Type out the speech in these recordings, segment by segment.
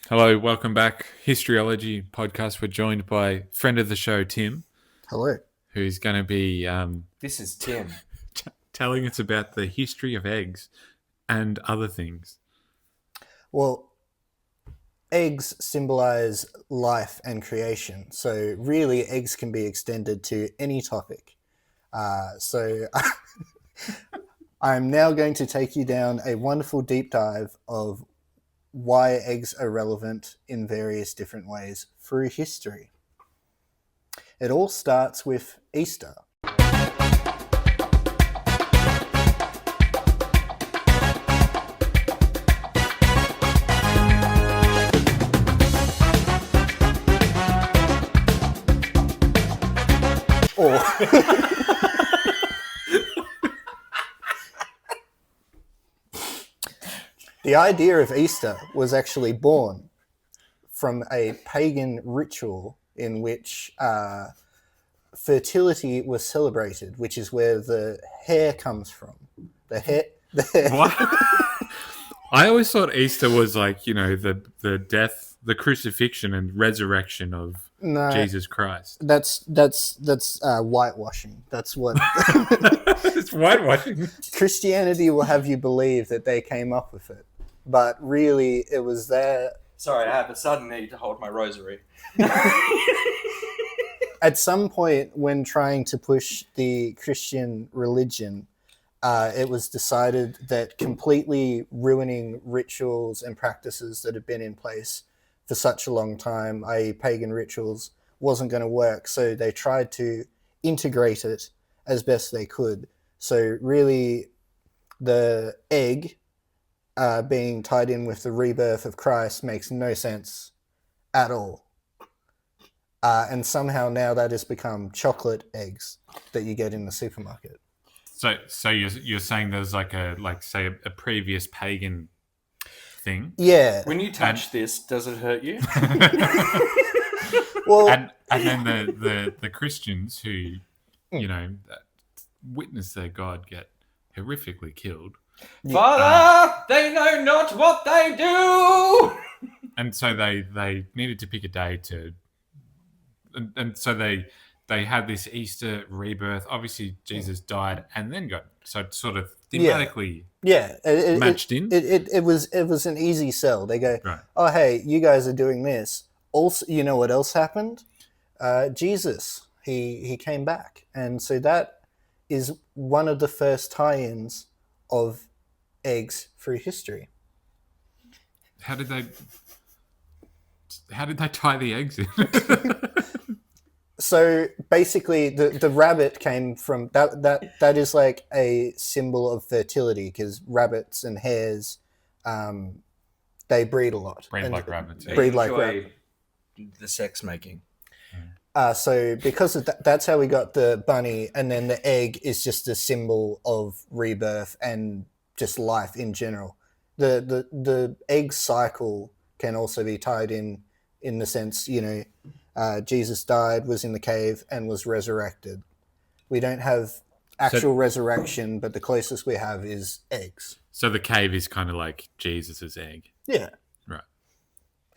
Hello, welcome back. Historyology podcast. We're joined by friend of the show, Tim, Hello. who's going to be This is Tim. telling us about the history of eggs and other things. Well, eggs symbolize life and creation. So really, eggs can be extended to any topic. So I'm now going to take you down a wonderful deep dive of why eggs are relevant in various different ways through history. It all starts with Easter. Or the idea of Easter was actually born from a pagan ritual in which fertility was celebrated, which is where the hair comes from. The hair. What? I always thought Easter was like, the death, the crucifixion and resurrection of No, Jesus Christ. that's whitewashing. That's what It's whitewashing. Christianity will have you believe that they came up with it, but really it was there. Sorry, I have a sudden need to hold my rosary. At some point when trying to push the Christian religion, it was decided that completely ruining rituals and practices that had been in place for such a long time, i.e. pagan rituals, wasn't going to work. So they tried to integrate it as best they could. So really the egg being tied in with the rebirth of Christ makes no sense at all. And somehow now that has become chocolate eggs that you get in the supermarket. So you're saying there's a previous pagan thing? Yeah. When you touch this, does it hurt you? Well, And then the Christians who, witness their God get horrifically killed. Father, they know not what they do! And so they needed to pick a day to, and so they had this Easter rebirth. Obviously, Jesus died and then got so sort of thematically matched in. It was an easy sell. They go, Right. oh hey, you guys are doing this. Also, you know what else happened? Jesus, he came back, and so that is one of the first tie-ins of eggs through history. How did they tie the eggs in? So basically, the rabbit came from that is like a symbol of fertility, because rabbits and hares, they breed a lot. Breed And like rabbits. Yeah. Breed like Enjoy rabbit. the sex making. So because of that's how we got the bunny, and then the egg is just a symbol of rebirth and just life in general. The egg cycle can also be tied in the sense, Jesus died, was in the cave, and was resurrected. We don't have actual resurrection, but the closest we have is eggs. So the cave is kind of like Jesus's egg. Yeah. Right.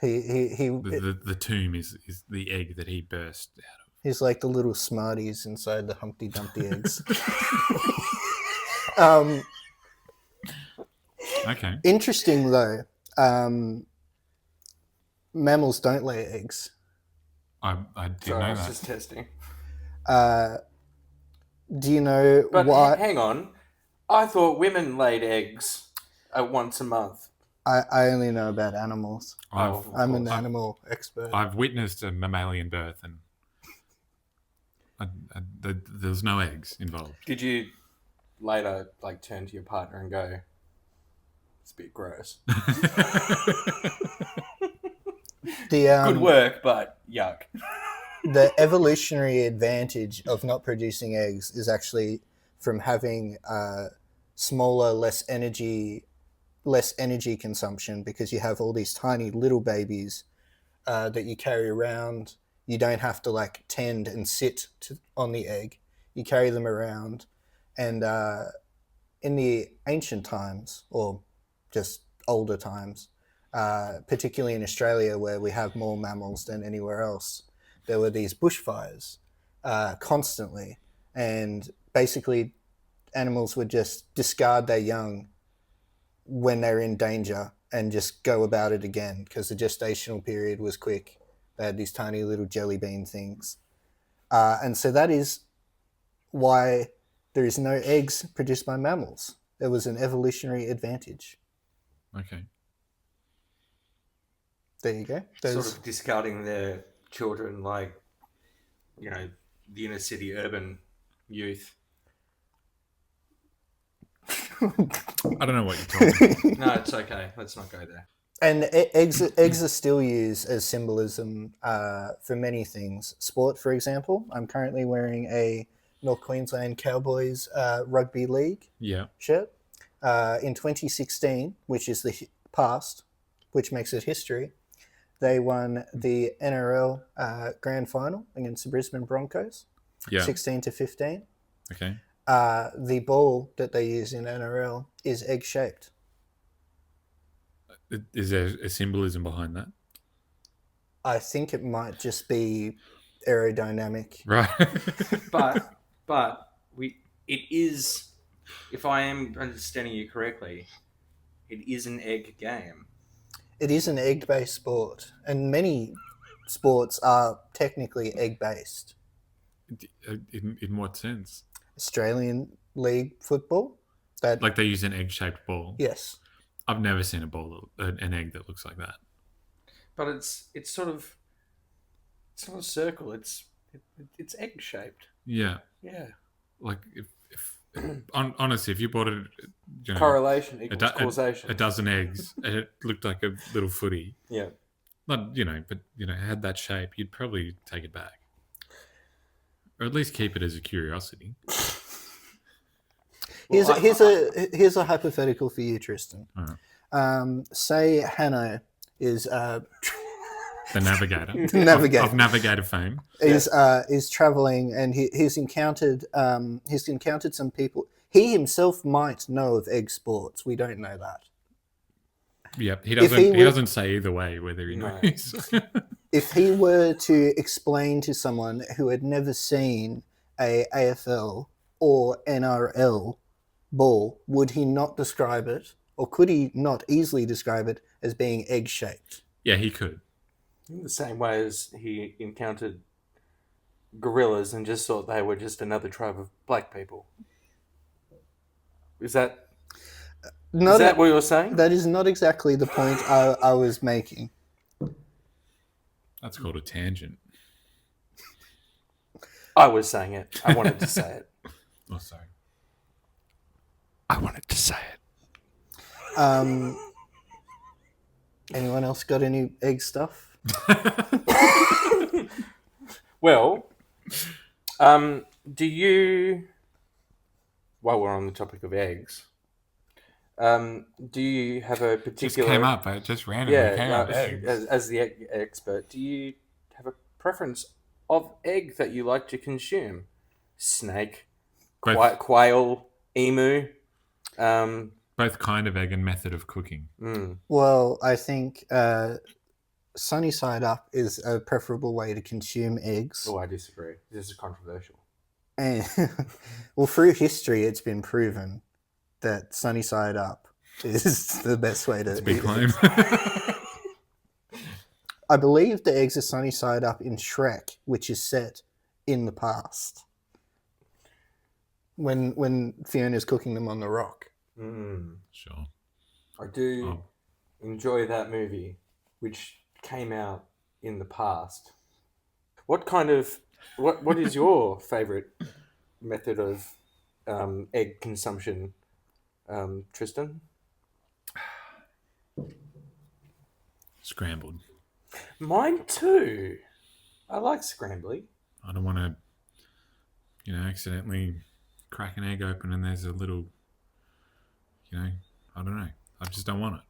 The tomb is the egg that he burst out of. He's like the little Smarties inside the Humpty Dumpty eggs. Okay. Interesting though, mammals don't lay eggs. I didn't Sorry, I know was that. just testing. Do you know But why? hang on. I thought women laid eggs once a month. I only know about animals. I'm an course. animal expert. I've witnessed a mammalian birth, and there's no eggs involved. Did you later turn to your partner and go, it's a bit gross? Good work, but yuck. The evolutionary advantage of not producing eggs is actually from having smaller, less energy consumption, because you have all these tiny little babies that you carry around. You don't have to tend and sit on the egg. You carry them around, and in the ancient times, or just older times, particularly in Australia where we have more mammals than anywhere else, there were these bushfires constantly, and basically animals would just discard their young when they're in danger and just go about it again because the gestational period was quick. They had these tiny little jelly bean things. And so that is why there is no eggs produced by mammals. There was an evolutionary advantage. Okay. There you go. Sort of discarding their children like, the inner city urban youth. I don't know what you're talking about. No, it's okay. Let's not go there. And eggs are still used as symbolism for many things. Sport, for example. I'm currently wearing a North Queensland Cowboys rugby league shirt. In 2016, which is the past, which makes it history, they won the NRL grand final against the Brisbane Broncos, 16-15. Okay. The ball that they use in NRL is egg-shaped. Is there a symbolism behind that? I think it might just be aerodynamic. Right. but it is, if I am understanding you correctly, it is an egg game. It is an egg-based sport, and many sports are technically egg-based. In what sense? Australian league football, that Like they use an egg-shaped ball? yes. I've never seen an egg that looks like that. But it's sort of, it's not a circle. It's egg shaped. Yeah. Yeah. Like if honestly, if you bought it, Correlation equals causation. a dozen eggs, and it looked like a little footy. Yeah. Not but it had that shape, you'd probably take it back, or at least keep it as a curiosity. Here's a hypothetical for you, Tristan. Uh-huh. Say Hanno is The navigator. navigator. Of navigator fame. is traveling, and he's encountered some people. He himself might know of egg sports. We don't know that. Yep. He doesn't say either way whether he knows. If he were to explain to someone who had never seen a AFL or NRL ball, would he not describe it, or could he not easily describe it as being egg-shaped? Yeah, he could. In the same way as he encountered gorillas and just thought they were just another tribe of black people. Is that what you're saying? That is not exactly the point I was making. That's called a tangent. I was saying it. I wanted to say it. Oh, sorry. I wanted to say it. Anyone else got any egg stuff? Well, do you, while we're on the topic of eggs, do you have a particular... Just came up. It just randomly came up. Eggs. As the egg expert, do you have a preference of egg that you like to consume? Snake, quail, emu? Both kind of egg and method of cooking. Well, I think sunny side up is a preferable way to consume eggs. Oh, I disagree. This is controversial. And well, through history, it's been proven that sunny side up is the best way to. It's a big claim. I believe the eggs are sunny side up in Shrek, which is set in the past. When Fiona's cooking them on the rock. Sure. I do enjoy that movie, which came out in the past. What is your favorite method of egg consumption, Tristan? Scrambled. Mine too. I like scrambling. I don't want to, accidentally crack an egg open and there's a little, I don't know. I just don't want it.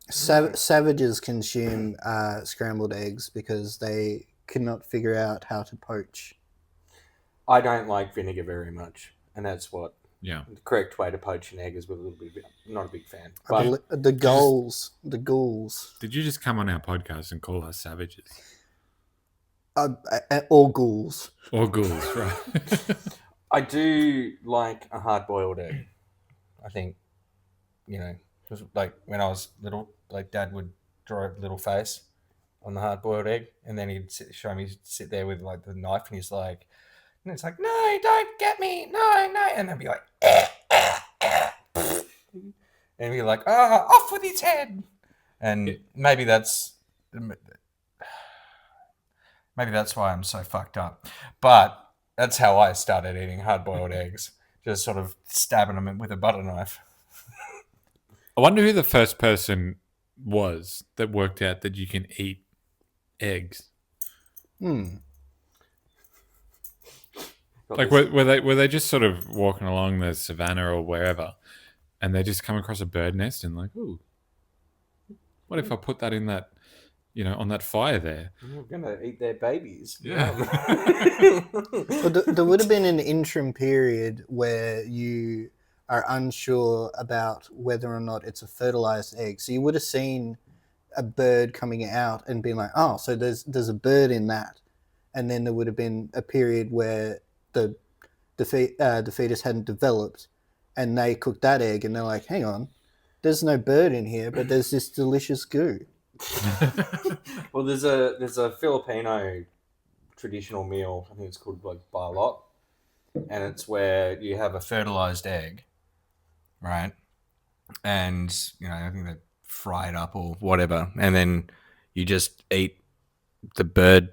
Savages consume scrambled eggs because they could not figure out how to poach. I don't like vinegar very much, and that's what Yeah. The correct way to poach an egg is with a little bit. Not a big fan. I But bel- the goals, the ghouls, Did you just come on our podcast and call us savages? all ghouls. Or ghouls, right? I do like a hard-boiled egg. I think, because like when I was little, like Dad would draw a little face on the hard-boiled egg, and then he'd show me sit there with like the knife, and he's like, and it's like, no, don't get me, no, no, and then be like, and be like, off with his head, and maybe that's why I'm so fucked up, but that's how I started eating hard-boiled eggs, just sort of stabbing them with a butter knife. I wonder who the first person was that worked out that you can eat eggs. Like, were they just sort of walking along the savannah or wherever, and they just come across a bird nest and like, ooh, what if I put that in that, on that fire there? We're gonna eat their babies. Yeah. Well, there would have been an interim period where you are unsure about whether or not it's a fertilized egg. So you would have seen a bird coming out and been like, oh, so there's a bird in that. And then there would have been a period where the fetus hadn't developed, and they cooked that egg, and they're like, hang on, there's no bird in here, but there's this delicious goo. Well, there's a Filipino traditional meal. I think it's called like balot, and it's where you have a fertilized egg, right? And I think they fry it up or whatever, and then you just eat the bird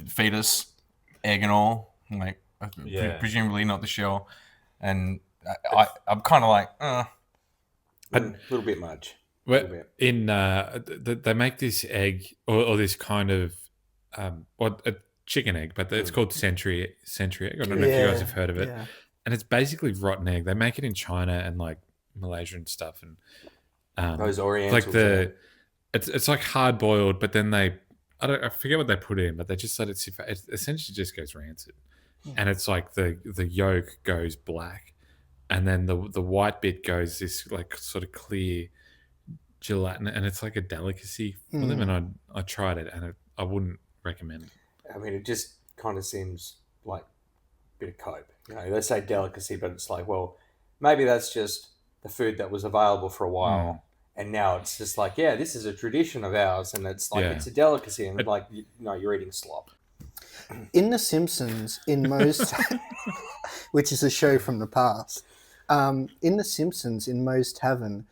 fetus, egg and all, like presumably not the shell. And I'm kind of like, a little bit much. Well, they make this egg or this kind of a chicken egg, but it's called century egg. I don't know if you guys have heard of it. Yeah. And it's basically rotten egg. They make it in China and like Malaysia and stuff, and Those Orientals. It's like hard boiled, but then I forget what they put in, but they just let it sit. It essentially just goes rancid, and it's like the yolk goes black, and then the white bit goes this like sort of clear gelatin, and it's like a delicacy for them. And I tried it, and I wouldn't recommend it. I mean, it just kind of seems like a bit of cope. They say delicacy, but it's like, well, maybe that's just the food that was available for a while. And now it's just like, yeah, this is a tradition of ours, and it's like it's a delicacy, and like, you're eating slop. In The Simpsons, in most, which is a show from the past, in The Simpsons, in most tavern,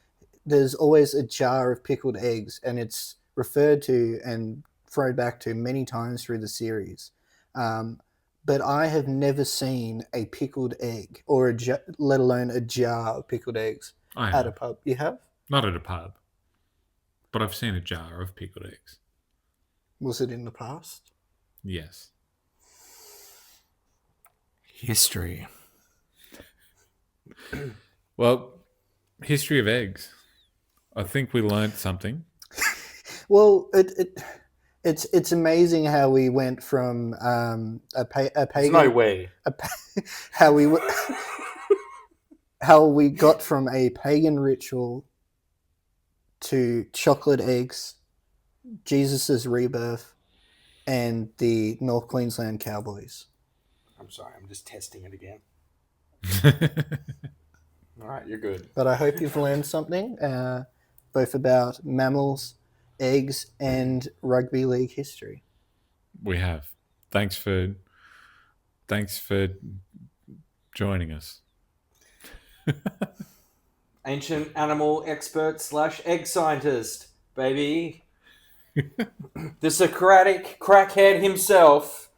there's always a jar of pickled eggs, and it's referred to and thrown back to many times through the series. But I have never seen a pickled egg, or let alone a jar of pickled eggs at a pub. You have? Not at a pub, but I've seen a jar of pickled eggs. Was it in the past? Yes. History. Well, history history of eggs. I think we learned something. Well, it's amazing how we went from a pagan. There's no way. How we got from a pagan ritual to chocolate eggs, Jesus's rebirth, and the North Queensland Cowboys. I'm sorry, I'm just testing it again. All right, you're good. But I hope you've learned something, both about mammals, eggs, and rugby league history. We have. Thanks for joining us. Ancient animal expert / egg scientist, baby. The Socratic crackhead himself,